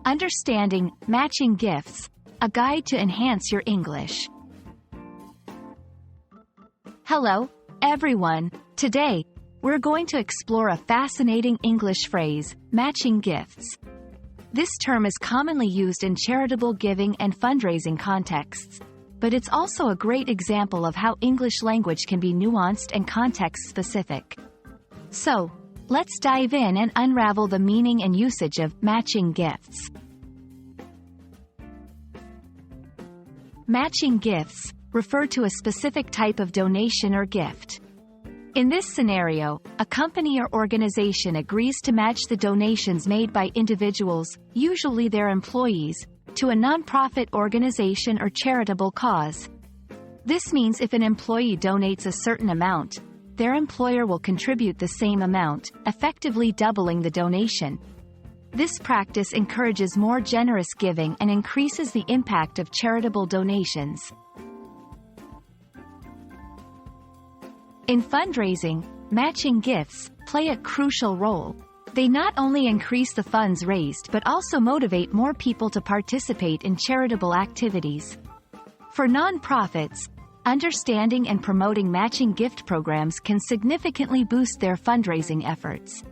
Understanding matching gifts, a guide to enhance your English. Hello, everyone. Today, we're going to explore a fascinating English phrase, matching gifts. This term is commonly used in charitable giving and fundraising contexts, but it's also a great example of how English language can be nuanced and context-specific. So, let's dive in and unravel the meaning and usage of matching gifts. Matching gifts refer to a specific type of donation or gift. In this scenario, a company or organization agrees to match the donations made by individuals, usually their employees, to a nonprofit organization or charitable cause. This means if an employee donates a certain amount, their employer will contribute the same amount, effectively doubling the donation. This practice encourages more generous giving and increases the impact of charitable donations. In fundraising, matching gifts play a crucial role. They not only increase the funds raised but also motivate more people to participate in charitable activities. For nonprofits, understanding and promoting matching gift programs can significantly boost their fundraising efforts.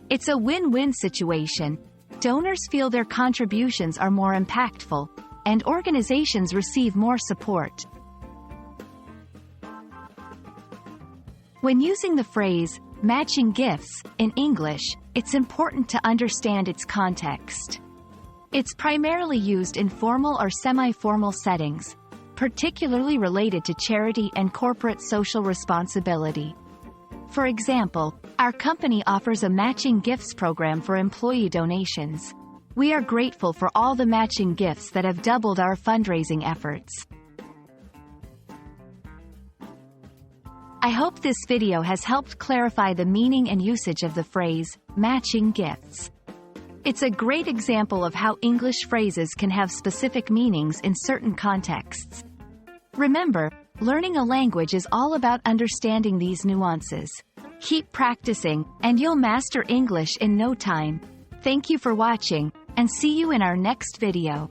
It's a win-win situation. Donors feel their contributions are more impactful, and organizations receive more support. When using the phrase, matching gifts, in English, it's important to understand its context. It's primarily used in formal or semi-formal settings, particularly related to charity and corporate social responsibility. For example, our company offers a matching gifts program for employee donations. We are grateful for all the matching gifts that have doubled our fundraising efforts. I hope this video has helped clarify the meaning and usage of the phrase, matching gifts. It's a great example of how English phrases can have specific meanings in certain contexts. Remember, learning a language is all about understanding these nuances. Keep practicing, and you'll master English in no time. Thank you for watching, and see you in our next video.